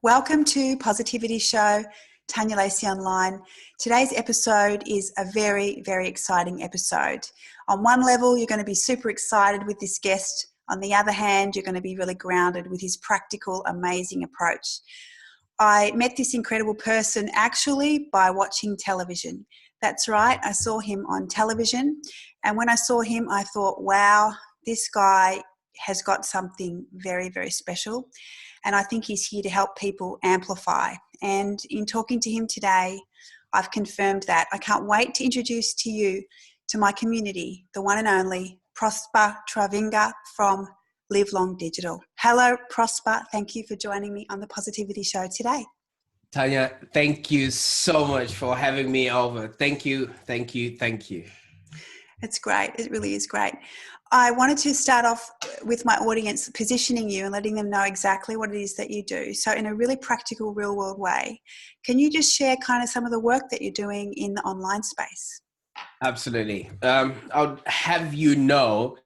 Welcome to Positivity Show, Tanya Lacy Online. Today's episode is a very, very exciting episode. On one level, you're going to be super excited with this guest. On the other hand, you're going to be really grounded with his practical, amazing approach. I met this incredible person actually by watching television. That's right, I saw him on television. And when I saw him, I thought, wow, this guy has got something very, very special. And I think he's here to help people amplify. And in talking to him today, I've confirmed that. I can't wait to introduce to you, to my community, the one and only Prosper Taruvinga from Live Long Digital. Hello, Prosper. Thank you for joining me on the Positivity Show today. Tanya, thank you so much for having me over. Thank you. It's great. It really is great. I wanted to start off with my audience positioning you and letting them know exactly what it is that you do. So in a really practical, real world way, can you just share kind of some of the work that you're doing in the online space? Absolutely. I'll have you know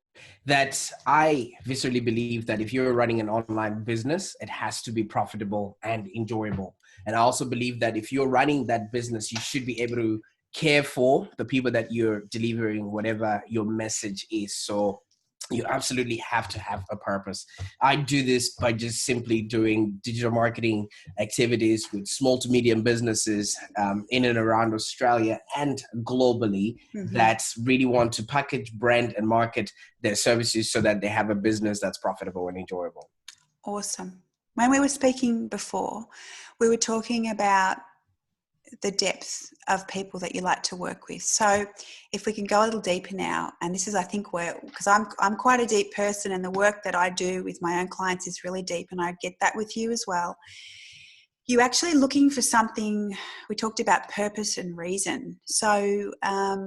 that I viscerally believe that if you're running an online business, it has to be profitable and enjoyable. And I also believe that if you're running that business, you should be able to care for the people that you're delivering whatever your message is. So you absolutely have to have a purpose. I do this by just simply doing digital marketing activities with small to medium businesses in and around Australia and globally that really want to package, brand, and market their services so that they have a business that's profitable and enjoyable. Awesome. When we were speaking before, we were talking about the depth of people that you like to work with. So if we can go a little deeper now, and this is, I think, where, because I'm quite a deep person and the work that I do with my own clients is really deep, and I get that with you as well. You're actually looking for something. We talked about purpose and reason. So are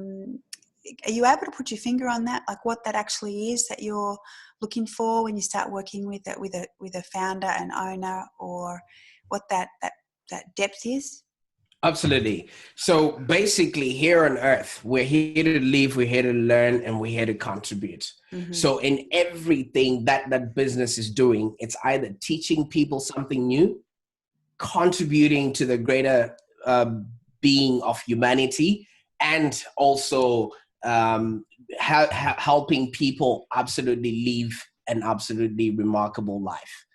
you able to put your finger on that, like what that actually is that you're looking for when you start working with a founder and owner, or what that depth is? Absolutely. So basically here on earth, we're here to live, we're here to learn, and we're here to contribute. So in everything that business is doing, it's either teaching people something new, contributing to the greater being of humanity, and also helping people absolutely live an absolutely remarkable life.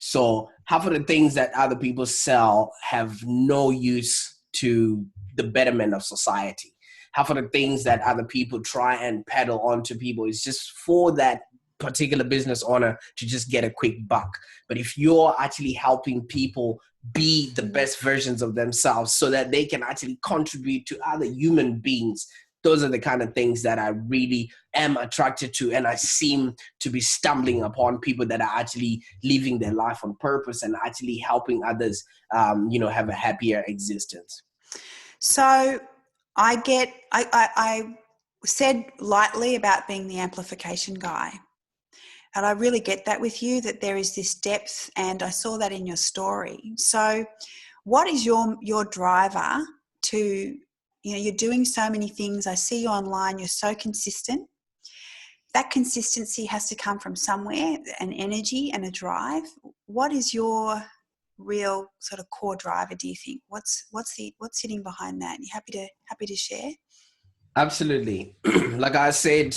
So half of the things that other people sell have no use to the betterment of society. Half of the things that other people try and peddle onto people is just for that particular business owner to just get a quick buck. But if you're actually helping people be the best versions of themselves so that they can actually contribute to other human beings, those are the kind of things that I really am attracted to. And I seem to be stumbling upon people that are actually living their life on purpose and actually helping others, have a happier existence. So I said lightly about being the amplification guy. And I really get that with you, that there is this depth, and I saw that in your story. So what is your driver to, you're doing so many things. I see you online, you're so consistent. That consistency has to come from somewhere, an energy and a drive. What is your real sort of core driver, do you think? What's sitting behind that? You happy to share? Absolutely. Like I said,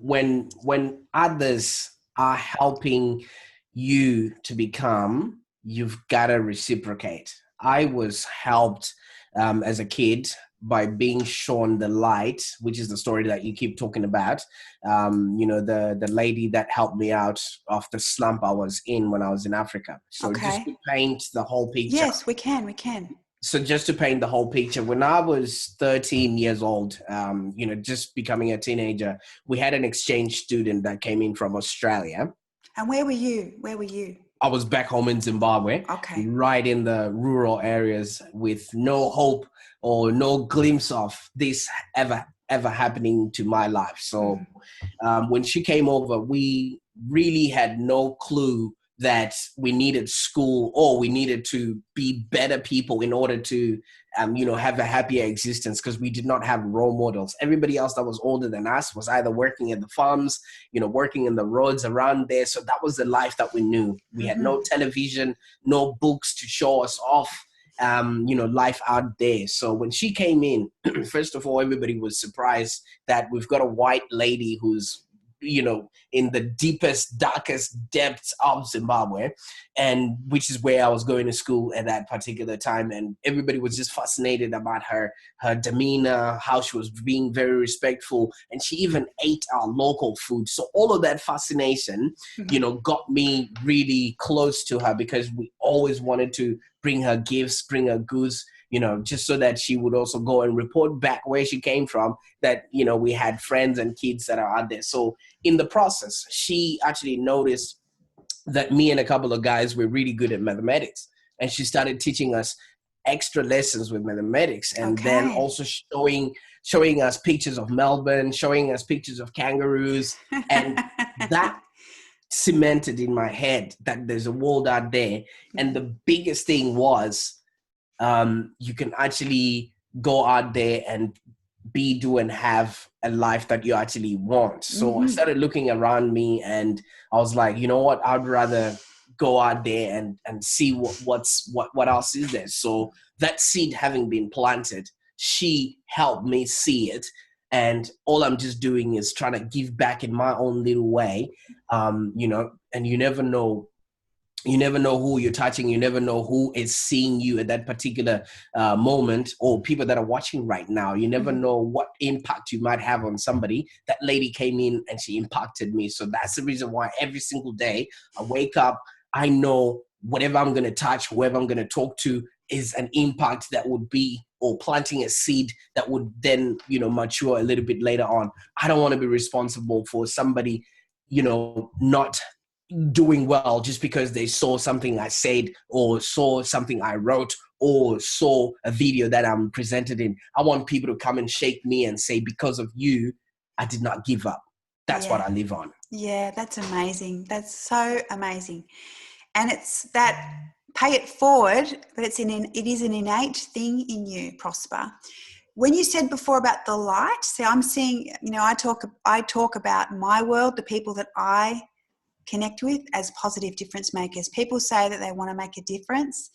when others are helping you to become, you've got to reciprocate. I was helped as a kid by being shown the light, which is the story that you keep talking about. The lady that helped me out of the slump I was in when I was in Africa. So just to paint the whole picture. Yes, we can. So just to paint the whole picture, when I was 13 years old, just becoming a teenager, we had an exchange student that came in from Australia. And where were you? I was back home in Zimbabwe, right in the rural areas with no hope or no glimpse of this ever happening to my life. So when she came over, we really had no clue that we needed school, or we needed to be better people in order to, have a happier existence, because we did not have role models. Everybody else that was older than us was either working at the farms, working in the roads around there. So that was the life that we knew. We had no television, no books to show us off, life out there. So when she came in, first of all, everybody was surprised that we've got a white lady who's, in the deepest, darkest depths of Zimbabwe, and which is where I was going to school at that particular time. And everybody was just fascinated about her demeanor, how she was being very respectful, and she even ate our local food. So all of that fascination, got me really close to her, because we always wanted to bring her gifts, bring her goods, just so that she would also go and report back where she came from, that, we had friends and kids that are out there. So in the process, she actually noticed that me and a couple of guys were really good at mathematics. And she started teaching us extra lessons with mathematics, and then also showing us pictures of Melbourne, showing us pictures of kangaroos. And that cemented in my head that there's a world out there. And the biggest thing was, you can actually go out there and do and have a life that you actually want. So I started looking around me, and I was like, you know what, I'd rather go out there and see what else is there. So that seed having been planted, she helped me see it. And all I'm just doing is trying to give back in my own little way, and you never know. You never know who you're touching. You never know who is seeing you at that particular moment, or people that are watching right now. You never know what impact you might have on somebody. That lady came in and she impacted me. So that's the reason why every single day I wake up, I know whatever I'm going to touch, whoever I'm going to talk to is an impact that would be, or planting a seed that would then, mature a little bit later on. I don't want to be responsible for somebody, not doing well just because they saw something I said, or saw something I wrote, or saw a video that I'm presented in. I want people to come and shake me and say, because of you, I did not give up. That's what I live on. Yeah, that's amazing. That's so amazing. And it's that pay it forward, but it is an innate thing in you, Prosper. When you said before about the light, see, I'm seeing, I talk about my world, the people that I connect with, as positive difference makers. People say that they want to make a difference,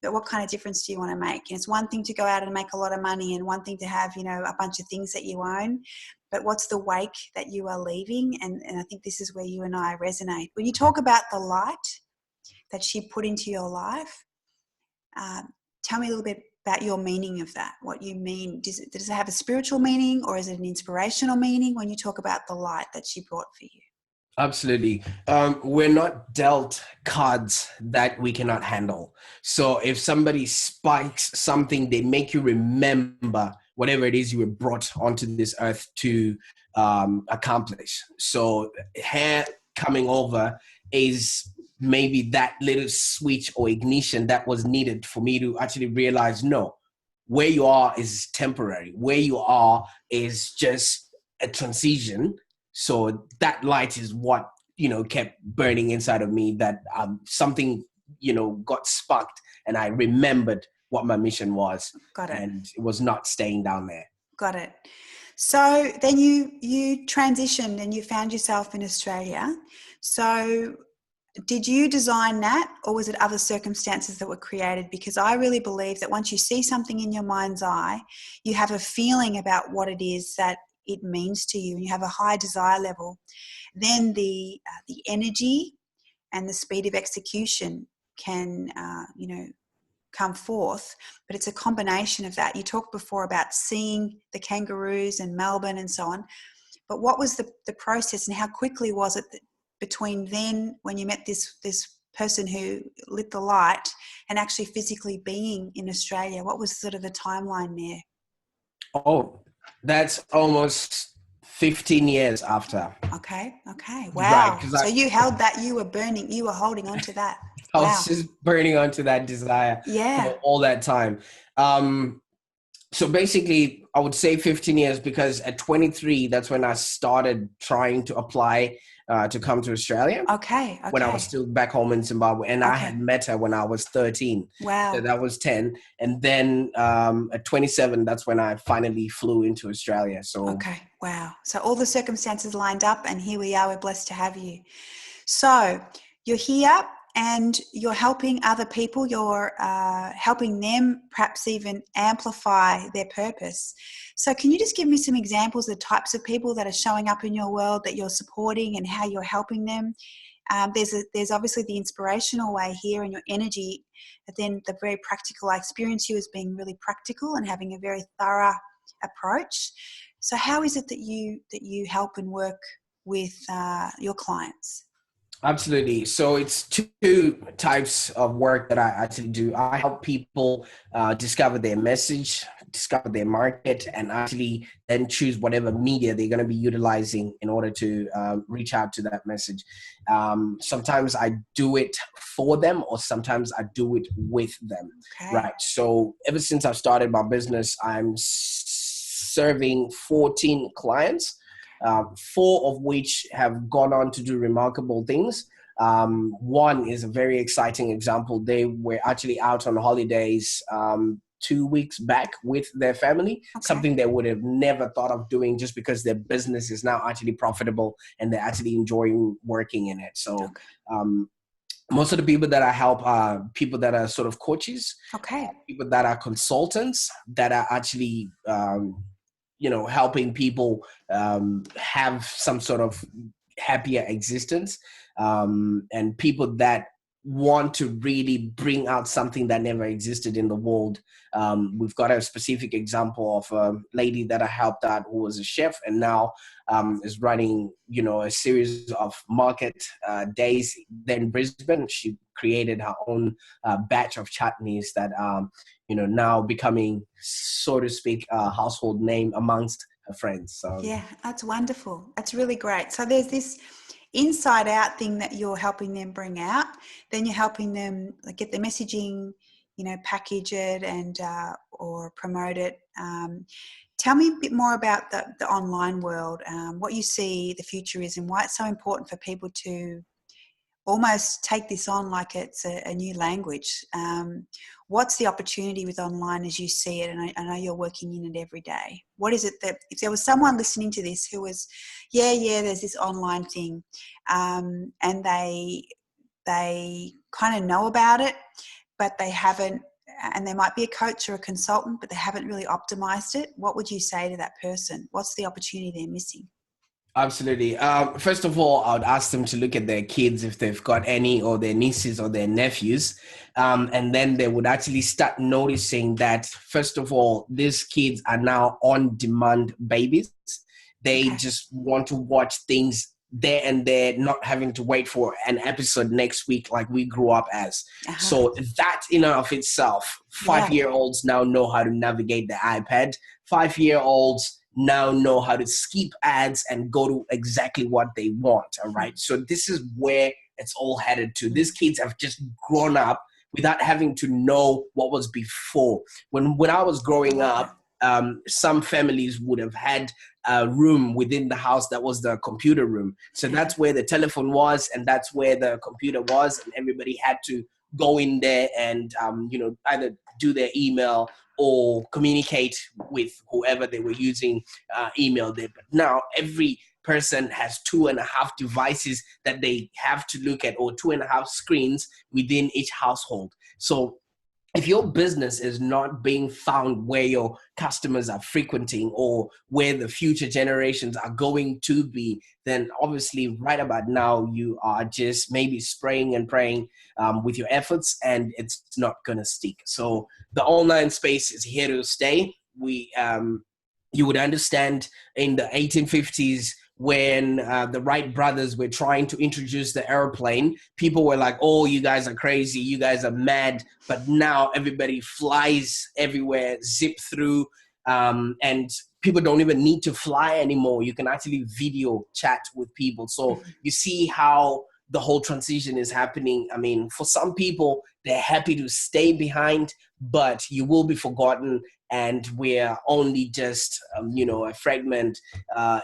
but what kind of difference do you want to make? And it's one thing to go out and make a lot of money, and one thing to have, a bunch of things that you own, but what's the wake that you are leaving? And I think this is where you and I resonate. When you talk about the light that she put into your life, tell me a little bit about your meaning of that, what you mean. Does it have a spiritual meaning, or is it an inspirational meaning when you talk about the light that she brought for you? Absolutely. We're not dealt cards that we cannot handle. So if somebody spikes something, they make you remember whatever it is you were brought onto this earth to accomplish. So her coming over is maybe that little switch or ignition that was needed for me to actually realize, no, where you are is temporary. Where you are is just a transition. So that light is what, kept burning inside of me, that something, got sparked, and I remembered what my mission was. Got it. And it was not staying down there. Got it. So then you transitioned and you found yourself in Australia. So did you design that, or was it other circumstances that were created? Because I really believe that once you see something in your mind's eye, you have a feeling about what it is that it means to you, and you have a high desire level, then the energy and the speed of execution can, come forth. But it's a combination of that. You talked before about seeing the kangaroos and Melbourne and so on. But what was the process, and how quickly was it between then, when you met this person who lit the light, and actually physically being in Australia? What was sort of the timeline there? Oh, that's almost 15 years after. Okay. Wow. Right, so you held that, you were holding on to that. I Wow. was just burning onto that desire for all that time. So basically, I would say 15 years, because at 23, that's when I started trying to apply to come to Australia. Okay. When I was still back home in Zimbabwe, and I had met her when I was 13. Wow. So that was 10. And then at 27, that's when I finally flew into Australia. So okay. Wow. So all the circumstances lined up, and here we are. We're blessed to have you. So you're here and you're helping other people. You're helping them perhaps even amplify their purpose. So can you just give me some examples of the types of people that are showing up in your world that you're supporting and how you're helping them? There's obviously the inspirational way here and your energy, but then the very practical. I experience you as being really practical and having a very thorough approach. So how is it that you help and work with your clients? absolutely. So it's two types of work that I actually do. I help people discover their message, discover their market, and actually then choose whatever media they're going to be utilizing in order to reach out to that message. Sometimes I do it for them, or sometimes I do it with them. Okay. Right. So ever since I've started my business, I'm serving 14 clients. 4 of which have gone on to do remarkable things. One is a very exciting example. They were actually out on holidays 2 weeks back with their family, something they would have never thought of doing, just because their business is now actually profitable and they're actually enjoying working in it. So most of the people that I help are people that are sort of coaches, people that are consultants, that are actually helping people have some sort of happier existence, and people that want to really bring out something that never existed in the world. We've got a specific example of a lady that I helped out who was a chef and now is running, a series of market days there in Brisbane. She created her own batch of chutneys that now becoming, so to speak, a household name amongst her friends. So yeah, that's wonderful. That's really great. So there's this inside out thing that you're helping them bring out. Then you're helping them get the messaging, package it and or promote it. Tell me a bit more about the online world, what you see the future is, and why it's so important for people to almost take this on like it's a new language. What's the opportunity with online as you see it? And I know you're working in it every day. What is it that, if there was someone listening to this who was, there's this online thing, and they kind of know about it, but they haven't, and they might be a coach or a consultant, but they haven't really optimized it. What would you say to that person? What's the opportunity they're missing? Absolutely. First of all, I would ask them to look at their kids if they've got any, or their nieces or their nephews. And then they would actually start noticing that, first of all, these kids are now on-demand babies. They just want to watch things there and there, not having to wait for an episode next week like we grew up as. So that in and of itself, 5-year-olds now know how to navigate the iPad. 5-year-olds now know how to skip ads and go to exactly what they want. All right. So this is where it's all headed to. These kids have just grown up without having to know what was before. When I was growing up, some families would have had a room within the house that was the computer room. So that's where the telephone was, and that's where the computer was, and everybody had to go in there and either do their email or communicate with whoever they were using email there. But now every person has 2.5 devices that they have to look at, or 2.5 screens within each household. So if your business is not being found where your customers are frequenting or where the future generations are going to be, then obviously right about now you are just maybe spraying and praying with your efforts, and it's not going to stick. So the online space is here to stay. You would understand in the 1850s, when the Wright brothers were trying to introduce the airplane, people were like, oh, you guys are crazy, you guys are mad. But now everybody flies everywhere, zip through, and people don't even need to fly anymore. You can actually video chat with people. So you see how the whole transition is happening. I mean, for some people, they're happy to stay behind. but you will be forgotten, and we're only just a fragment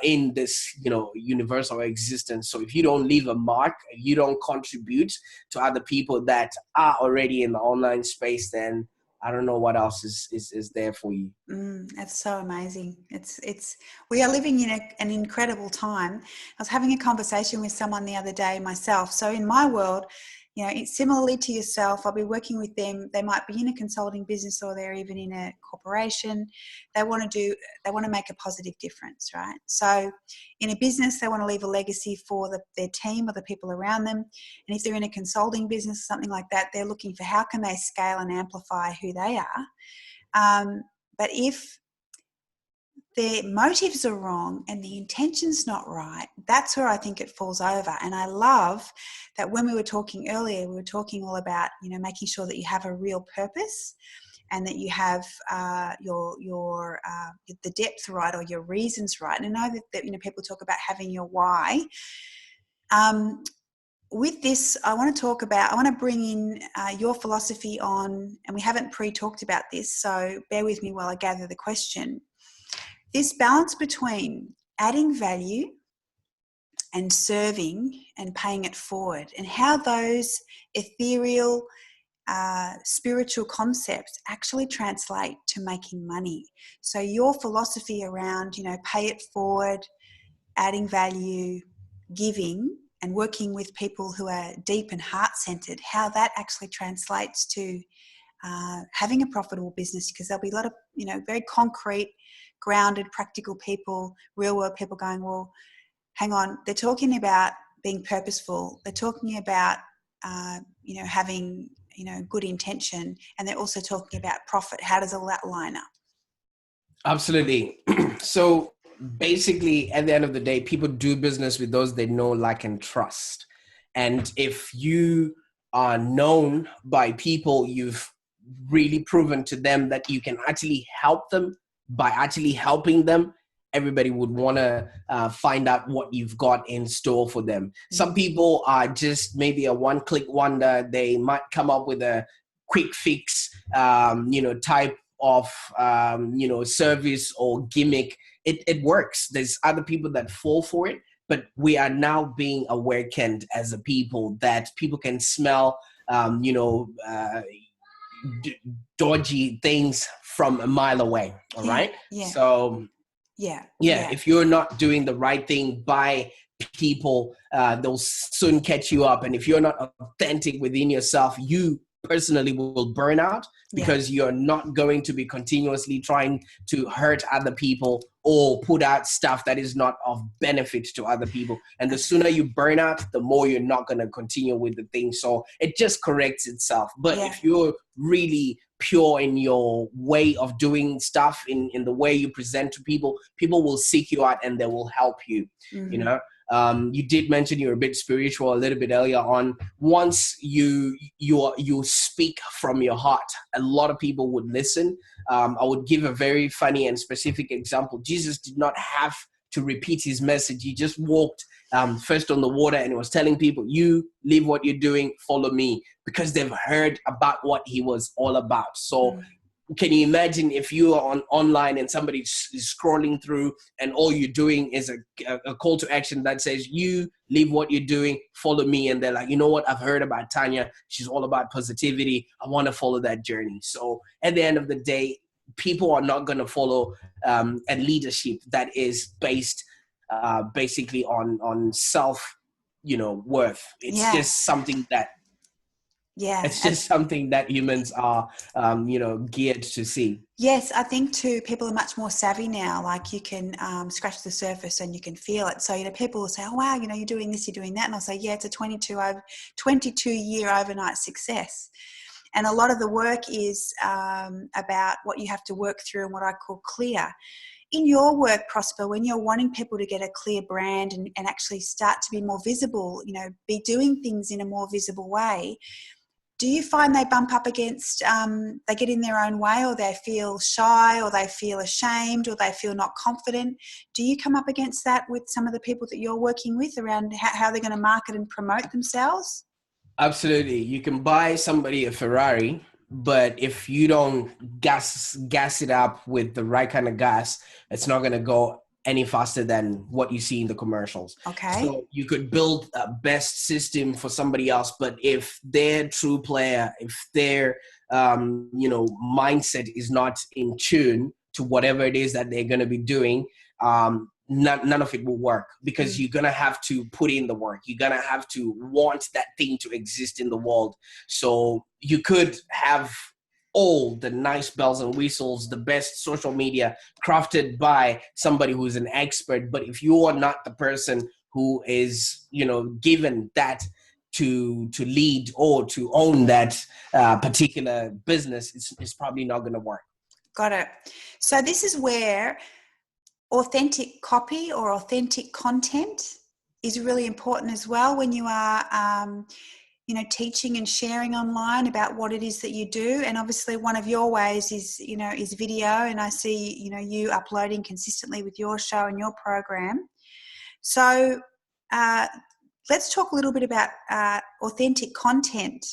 in this universal existence. So if you don't leave a mark, if you don't contribute to other people that are already in the online space, then I don't know what else is there for you. That's so amazing. We are living in an incredible time. I was having a conversation with someone the other day myself. So in my world, similarly to yourself, I'll be working with them. They might be in a consulting business, or they're even in a corporation. They want to make a positive difference, right? So in a business, they want to leave a legacy for their team or the people around them. And if they're in a consulting business or something like that, they're looking for how can they scale and amplify who they are. But if their motives are wrong and the intention's not right, that's where I think it falls over. And I love that when we were talking earlier, we were talking all about, making sure that you have a real purpose and that you have the depth right, or your reasons right. And I know that people talk about having your why. With this, I want to bring in your philosophy on, and we haven't pre-talked about this, so bear with me while I gather the question. This balance between adding value and serving and paying it forward, and how those ethereal spiritual concepts actually translate to making money. So your philosophy around, pay it forward, adding value, giving, and working with people who are deep and heart-centered, how that actually translates to having a profitable business, because there'll be a lot of, very concrete, grounded, practical people, real-world people going, well, hang on, they're talking about being purposeful. They're talking about, having, good intention, and they're also talking about profit. How does all that line up? Absolutely. So basically, at the end of the day, people do business with those they know, like, and trust. And if you are known by people, you've really proven to them that you can actually help them by actually helping them, everybody would want to find out what you've got in store for them. Some people are just maybe a one-click wonder. They might come up with a quick fix, type of service or gimmick. It works. There's other people that fall for it, but we are now being awakened as a people that people can smell dodgy things from a mile away. All right. Yeah. So yeah, if you're not doing the right thing by people, they'll soon catch you up. And if you're not authentic within yourself, you personally will burn out, because you're not going to be continuously trying to hurt other people or put out stuff that is not of benefit to other people. And the sooner you burn out, the more you're not going to continue with the thing. So it just corrects itself. But if you're really pure in your way of doing stuff, in the way you present to people, people will seek you out and they will help you. You did mention you're a bit spiritual a little bit earlier on. Once you speak from your heart, a lot of people would listen. I would give a very funny and specific example. Jesus did not have to repeat his message. He just walked first on the water and was telling people, you leave what you're doing, follow me, because they've heard about what he was all about. So can you imagine if you are online and somebody is scrolling through and all you're doing is a call to action that says, you leave what you're doing, follow me. And they're like, you know what? I've heard about Tanya. She's all about positivity. I want to follow that journey. So at the end of the day, people are not going to follow a leadership that is based basically on self, worth. It's just something that it's just something that humans are, geared to see. Yes, I think too, people are much more savvy now. Like you can scratch the surface and you can feel it. So, people will say, oh, wow, you're doing this, you're doing that. And I'll say, yeah, it's a 22-year overnight success. And a lot of the work is about what you have to work through and what I call clear. In your work, Prosper, when you're wanting people to get a clear brand and actually start to be more visible, be doing things in a more visible way, do you find they bump up against, they get in their own way, or they feel shy, or they feel ashamed, or they feel not confident? Do you come up against that with some of the people that you're working with around how they're going to market and promote themselves? Absolutely. You can buy somebody a Ferrari, but if you don't gas it up with the right kind of gas, it's not going to go any faster than what you see in the commercials. Okay. So you could build a best system for somebody else, but if their true player, if their mindset is not in tune to whatever it is that they're going to be doing, none of it will work, because you're going to have to put in the work. You're going to have to want that thing to exist in the world. So you could have all the nice bells and whistles, the best social media crafted by somebody who's an expert. But if you are not the person who is, given that to lead or to own that particular business, it's probably not going to work. Got it. So this is where authentic copy or authentic content is really important as well when you are teaching and sharing online about what it is that you do. And obviously one of your ways is video, and I see you uploading consistently with your show and your program. So let's talk a little bit about authentic content,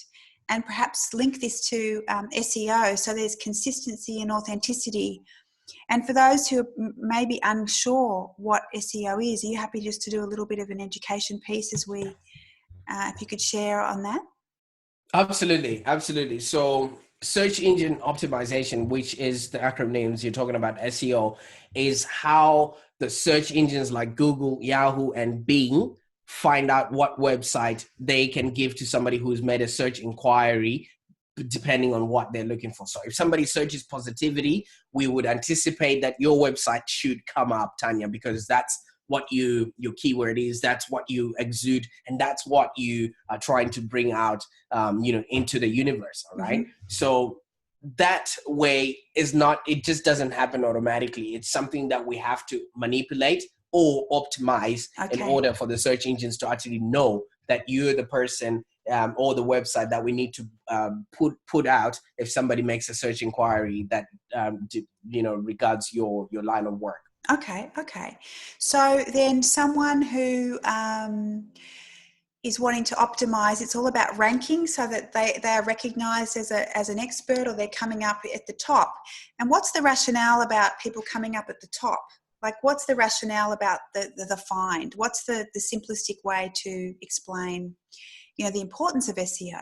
and perhaps link this to SEO. So there's consistency and authenticity. And for those who may be unsure what SEO is, are you happy just to do a little bit of an education piece as we, if you could share on that? Absolutely. So search engine optimization, which is the acronyms you're talking about, SEO, is how the search engines like Google, Yahoo, and Bing find out what website they can give to somebody who's made a search inquiry depending on what they're looking for. So if somebody searches Positivity, we would anticipate that your website should come up, Tanya, because that's what your keyword is, that's what you exude, and that's what you are trying to bring out, into the universe. All right. Mm-hmm. So that way is not, it just doesn't happen automatically. It's something that we have to manipulate or optimize in order for the search engines to actually know that you're the person or the website that we need to put out if somebody makes a search inquiry that regards your line of work. Okay. So then someone who is wanting to optimize, it's all about ranking so that they are recognized as an expert, or they're coming up at the top. And what's the rationale about people coming up at the top? Like, what's the rationale about the find? What's the simplistic way to explain, the importance of SEO?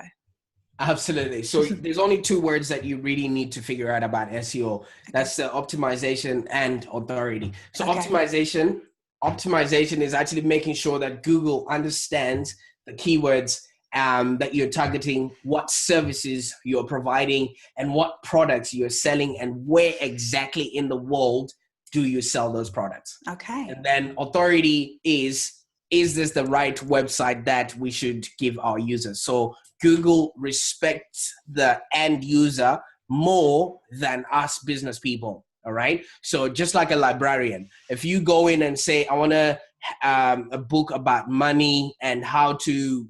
Absolutely. So there's only two words that you really need to figure out about SEO. Okay. That's optimization and authority. So optimization is actually making sure that Google understands the keywords that you're targeting, what services you're providing, and what products you're selling, and where exactly in the world do you sell those products. Okay. And then authority is this the right website that we should give our users? So Google respects the end user more than us business people. All right. So just like a librarian, if you go in and say, I want a book about money and how to,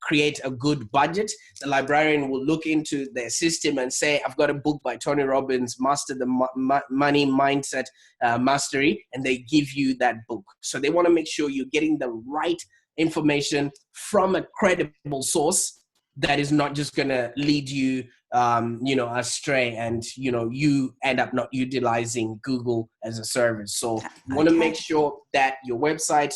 create a good budget, the librarian will look into their system and say, I've got a book by Tony Robbins, Master the Money Mindset Mastery, and they give you that book. So they want to make sure you're getting the right information from a credible source that is not just going to lead you, astray, and, you end up not utilizing Google as a service. So you want to make sure that your website,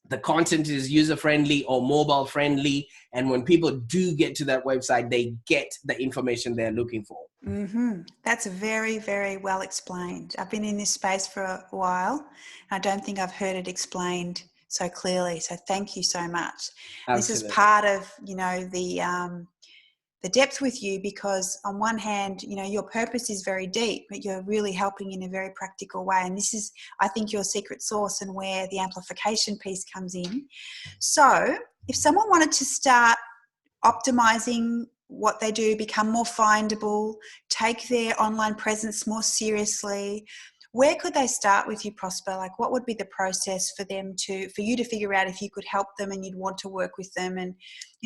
the content is user-friendly or mobile-friendly. And when people do get to that website, they get the information they're looking for. Mm-hmm. That's very, very well explained. I've been in this space for a while. I don't think I've heard it explained so clearly. So thank you so much. Absolutely. This is part of, the depth with you, because on one hand, your purpose is very deep, but you're really helping in a very practical way. And this is, I think, your secret sauce and where the amplification piece comes in. So if someone wanted to start optimizing what they do, become more findable, take their online presence more seriously, where could they start with you, Prosper? Like, what would be the process for you to figure out if you could help them and you'd want to work with them? And,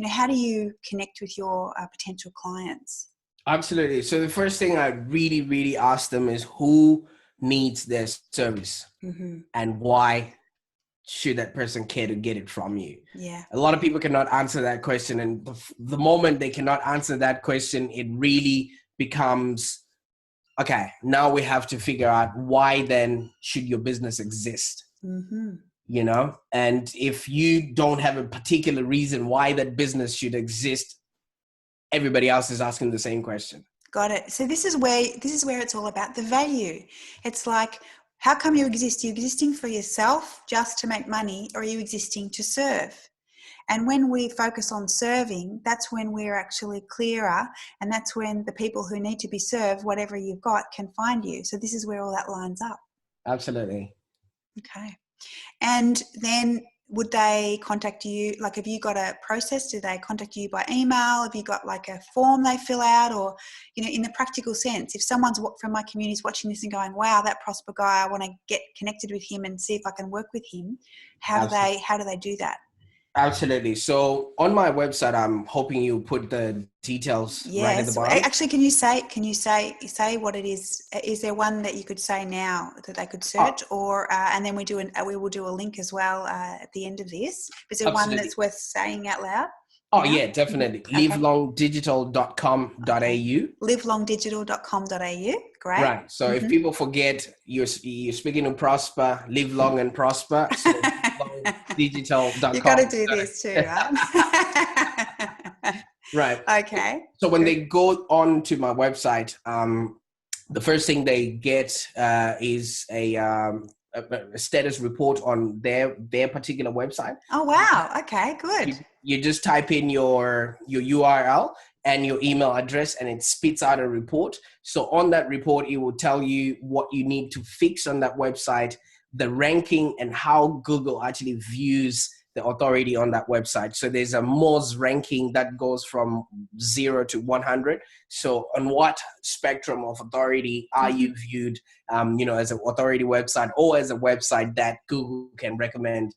how do you connect with your potential clients? Absolutely. So the first thing I really, really ask them is who needs their service, mm-hmm. and why should that person care to get it from you? Yeah. A lot of people cannot answer that question. And the moment they cannot answer that question, it really becomes, okay, now we have to figure out why then should your business exist? Mm-hmm. You know, and if you don't have a particular reason why that business should exist, everybody else is asking the same question. Got it. So this is where it's all about the value. It's like, how come you exist? Are you existing for yourself just to make money, or are you existing to serve? And when we focus on serving, that's when we're actually clearer, and that's when the people who need to be served, whatever you've got, can find you. So this is where all that lines up. Absolutely. Okay. And then would they contact you? Like, have you got a process? Do they contact you by email? Have you got like a form they fill out? Or, you know, in the practical sense, if someone's from my community is watching this and going, wow, that Prosper guy, I want to get connected with him and see if I can work with him. How do they do that? Absolutely. So on my website, I'm hoping you put the details right at the Yes. bottom. Actually, can you say what it is? Is there one that you could say now that they could search, or and then we will do a link as well at the end of this? Is there one that's worth saying out loud? Oh, yeah, definitely. Okay. livelongdigital.com.au. Okay. livelongdigital.com.au. Great. Right. So if people forget, you're speaking to Prosper, live long and prosper. So livelongdigital.com. You got to do this too, right? Right. Okay. So when they go on to my website, the first thing they get is a status report on their particular website. Oh, wow. Okay, good. You just type in your URL and your email address, and it spits out a report. So on that report, it will tell you what you need to fix on that website, the ranking, and how Google actually views the authority on that website. So there's a Moz ranking that goes from 0 to 100. So on what spectrum of authority are you viewed, as an authority website or as a website that Google can recommend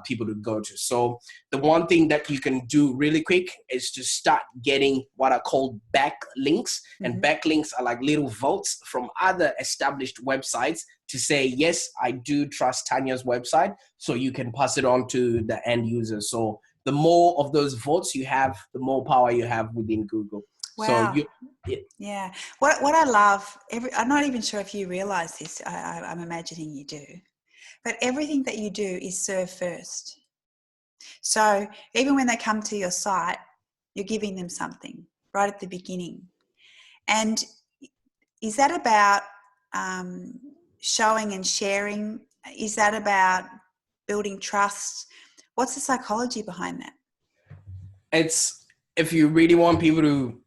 people to go to? So the one thing that you can do really quick is to start getting what are called backlinks. And backlinks are like little votes from other established websites to say, yes, I do trust Tanya's website. So you can pass it on to the end user. So the more of those votes you have, the more power you have within Google. Wow. So yeah. What I love, I'm not even sure if you realize this. I'm imagining you do. But everything that you do is serve first. So even when they come to your site, you're giving them something right at the beginning. And is that about showing and sharing? Is that about building trust? What's the psychology behind that? It's, if you really want people to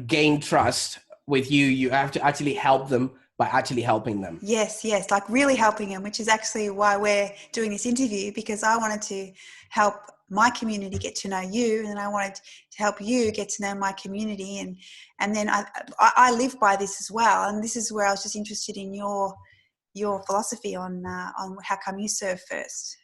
gain trust with you, you have to actually help them by actually helping them. Yes, like really helping them, which is actually why we're doing this interview, because I wanted to help my community get to know you, and I wanted to help you get to know my community, and then I live by this as well. And this is where I was just interested in your philosophy on how come you serve first.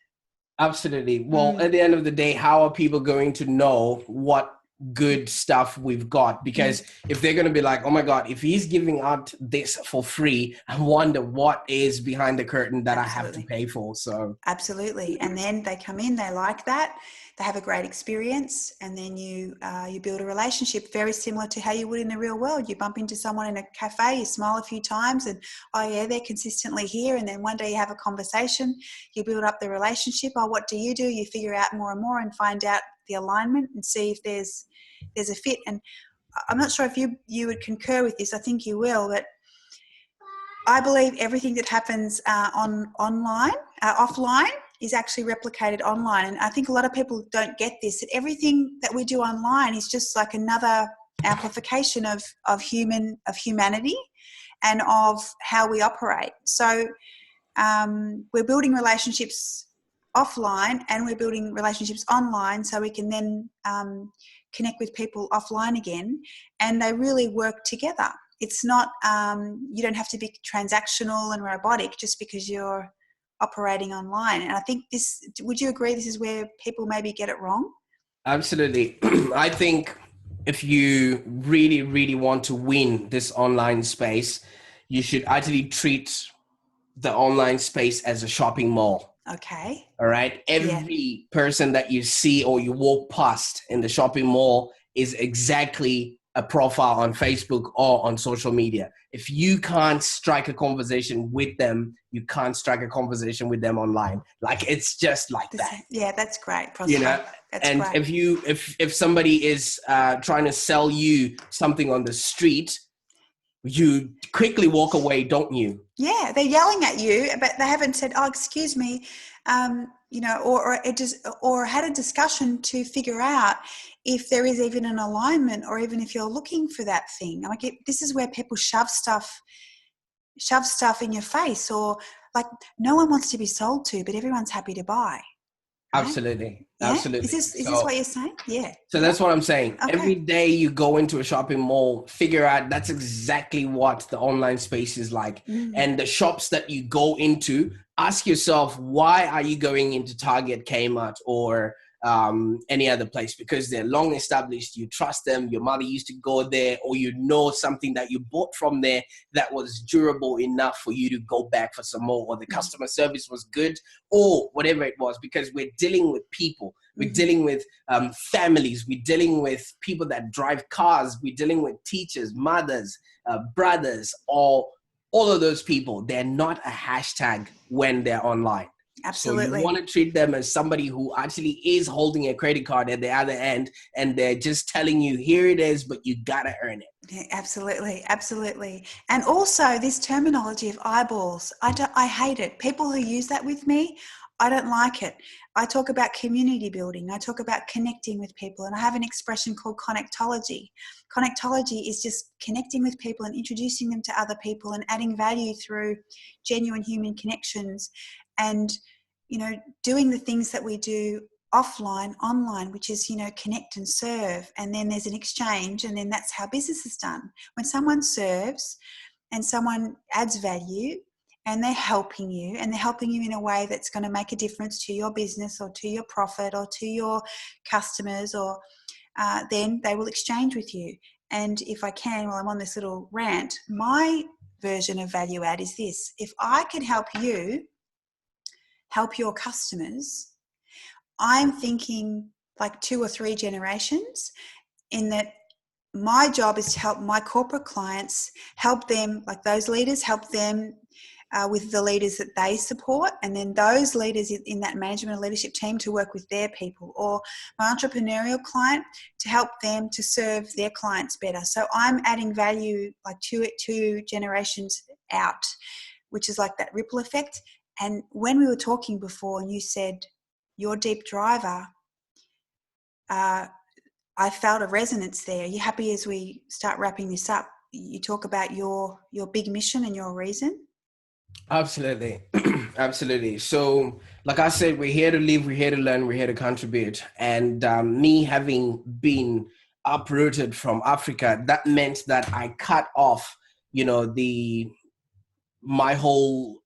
Absolutely. Well, at the end of the day, how are people going to know what good stuff we've got? Because if they're going to be like, oh my God, if he's giving out this for free, I wonder what is behind the curtain that I have to pay for. So absolutely. And then they come in, they like that, they have a great experience, and then you build a relationship very similar to how you would in the real world. You bump into someone in a cafe, you smile a few times, and oh yeah, they're consistently here. And then one day you have a conversation, you build up the relationship. Oh, what do? You figure out more and more and find out the alignment and see if there's a fit. And I'm not sure if you would concur with this. I think you will, but I believe everything that happens offline is actually replicated online. And I think a lot of people don't get this, that everything that we do online is just like another amplification of humanity and of how we operate. So we're building relationships offline and we're building relationships online, so we can then connect with people offline again, and they really work together. It's not, you don't have to be transactional and robotic just because you're operating online. And I think would you agree this is where people maybe get it wrong? absolutely. I think if you really, really want to win this online space, you should actually treat the online space as a shopping mall. Okay. All right. Yeah. Every person that you see or you walk past in the shopping mall is exactly a profile on Facebook or on social media. If you can't strike a conversation with them, you can't strike a conversation with them online. Like, it's just like that. Yeah, that's great, You Prosper. know, That's and great. if somebody is trying to sell you something on the street, you quickly walk away, don't you? Yeah, they're yelling at you, but they haven't said, "Oh, excuse me," or had a discussion to figure out if there is even an alignment, or even if you're looking for that thing. Like, this is where people shove stuff in your face, or like, no one wants to be sold to, but everyone's happy to buy. Right? Absolutely. Yeah. Is Absolutely. this what you're saying? Yeah. So Yeah. that's what I'm saying. Okay. Every day you go into a shopping mall, figure out that's exactly what the online space is like. Mm. And the shops that you go into, ask yourself, why are you going into Target, Kmart, or any other place? Because they're long established. You trust them. Your mother used to go there, or you know something that you bought from there that was durable enough for you to go back for some more, or the customer service was good, or whatever it was. Because we're dealing with people. We're dealing with families. We're dealing with people that drive cars. We're dealing with teachers, mothers, brothers, all of those people. They're not a hashtag when they're online. So you Absolutely. want to treat them as somebody who actually is holding a credit card at the other end, and they're just telling you, here it is, but you got to earn it. Yeah, absolutely, absolutely. And also this terminology of eyeballs, I hate it. People who use that with me, I don't like it. I talk about community building. I talk about connecting with people, and I have an expression called connectology. Connectology is just connecting with people and introducing them to other people and adding value through genuine human connections, and doing the things that we do offline, online, which is, connect and serve. And then there's an exchange, and then that's how business is done. When someone serves and someone adds value, and they're helping you in a way that's going to make a difference to your business or to your profit or to your customers, or then they will exchange with you. And if I can, while I'm on this little rant, my version of value add is this: if I can help you help your customers, I'm thinking like 2 or 3 generations, in that my job is to help my corporate clients, help them, like those leaders, help them with the leaders that they support, and then those leaders in that management and leadership team to work with their people, or my entrepreneurial client to help them to serve their clients better. So I'm adding value like two generations out, which is like that ripple effect. And when we were talking before and you said your deep driver, I felt a resonance there. Are you happy as we start wrapping this up? You talk about your big mission and your reason? Absolutely. Absolutely. So, like I said, we're here to live, we're here to learn, we're here to contribute. And me having been uprooted from Africa, that meant that I cut off, my whole,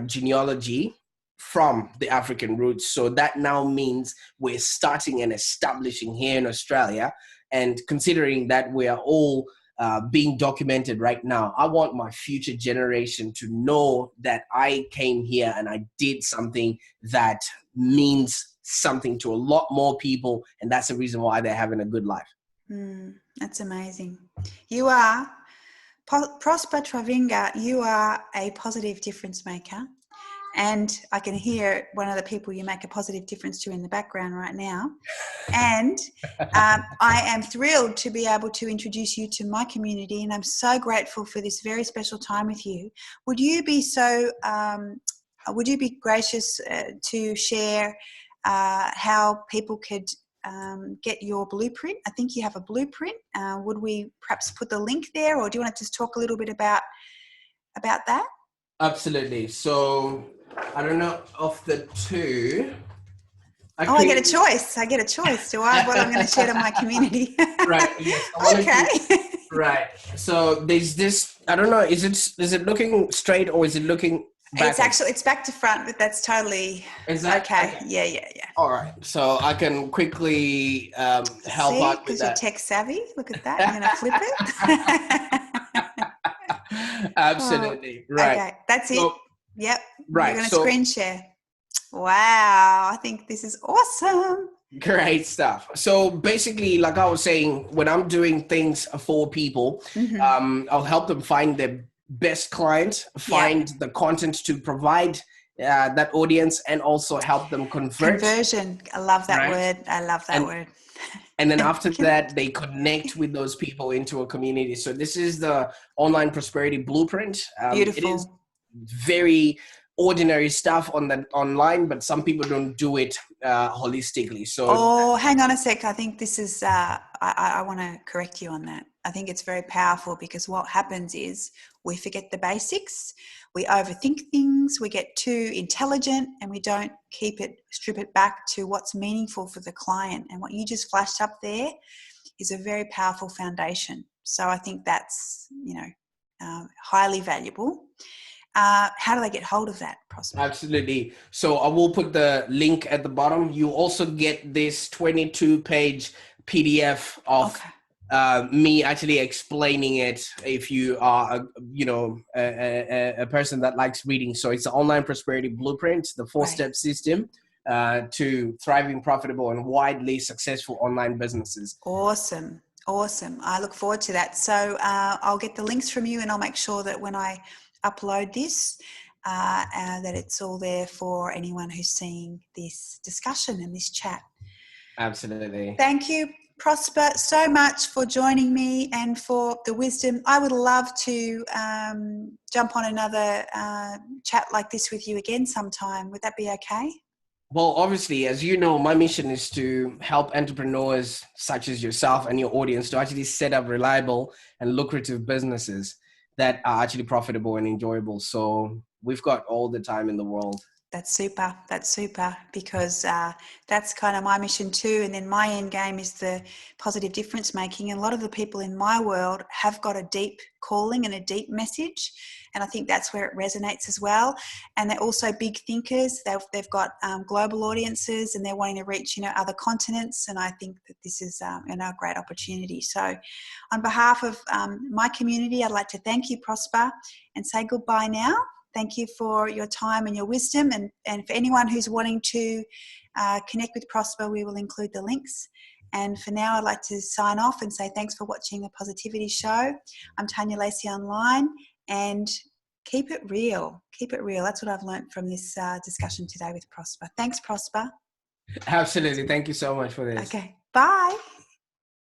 genealogy from the African roots. So that now means we're starting and establishing here in Australia. And considering that we are all being documented right now, I want my future generation to know that I came here and I did something that means something to a lot more people. And that's the reason why they're having a good life. That's amazing. You are Prosper Taruvinga. You are a positive difference maker. And I can hear one of the people you make a positive difference to in the background right now. And I am thrilled to be able to introduce you to my community, and I'm so grateful for this very special time with you. Would you be gracious to share how people could get your blueprint? I think you have a blueprint. Would we perhaps put the link there, or do you want to just talk a little bit about that? Absolutely. So I don't know of the two. I get a choice. Do I? What I'm going to share to my community? Right. Yes. I wanted Okay. to. Right. So there's this. I don't know. Is it looking straight or is it looking backwards? It's back to front, but that's totally okay. Yeah. All right. So I can quickly help See, out with because you're that. tech savvy. Look at that. You're going to flip it. Absolutely. Oh, Right. okay. That's it. So, Yep. You're right. going to So screen share. Wow, I think this is awesome. Great stuff. So basically, like I was saying, when I'm doing things for people, I'll help them find their best client, find the content to provide that audience, and also help them convert. Conversion. I love that Right. word. I love that word. And then after that, they connect with those people into a community. So this is the online prosperity blueprint. It is Beautiful. very ordinary stuff on the online, but some people don't do it holistically. So Oh, hang on a sec. I think this is, I want to correct you on that. I think it's very powerful because what happens is we forget the basics, we overthink things, we get too intelligent, and we don't strip it back to what's meaningful for the client. And what you just flashed up there is a very powerful foundation. So I think that's, highly valuable. How do they get hold of that, Prosper? absolutely. So I will put the link at the bottom. You also get this 22-page PDF of me actually explaining it if you are a person that likes reading. So it's the online prosperity blueprint, the 4-step system to thriving, profitable, and widely successful online businesses. Awesome. I look forward to that. So I'll get the links from you, and I'll make sure that when I upload this, that it's all there for anyone who's seeing this discussion and this chat. Absolutely. Thank you, Prosper, so much for joining me and for the wisdom. I would love to jump on another chat like this with you again sometime. Would that be okay? Well, obviously, as you know, my mission is to help entrepreneurs such as yourself and your audience to actually set up reliable and lucrative businesses that are actually profitable and enjoyable. So we've got all the time in the world. That's super because that's kind of my mission too. And then my end game is the positive difference making. And a lot of the people in my world have got a deep calling and a deep message. And I think that's where it resonates as well. And they're also big thinkers. They've got global audiences, and they're wanting to reach, other continents. And I think that this is, a great opportunity. So on behalf of my community, I'd like to thank you, Prosper, and say goodbye now. Thank you for your time and your wisdom. And for anyone who's wanting to connect with Prosper, we will include the links. And for now, I'd like to sign off and say thanks for watching the Positivity Show. I'm Tanya Lacy online, and keep it real. Keep it real. That's what I've learned from this discussion today with Prosper. Thanks, Prosper. Absolutely. Thank you so much for this. Okay. Bye.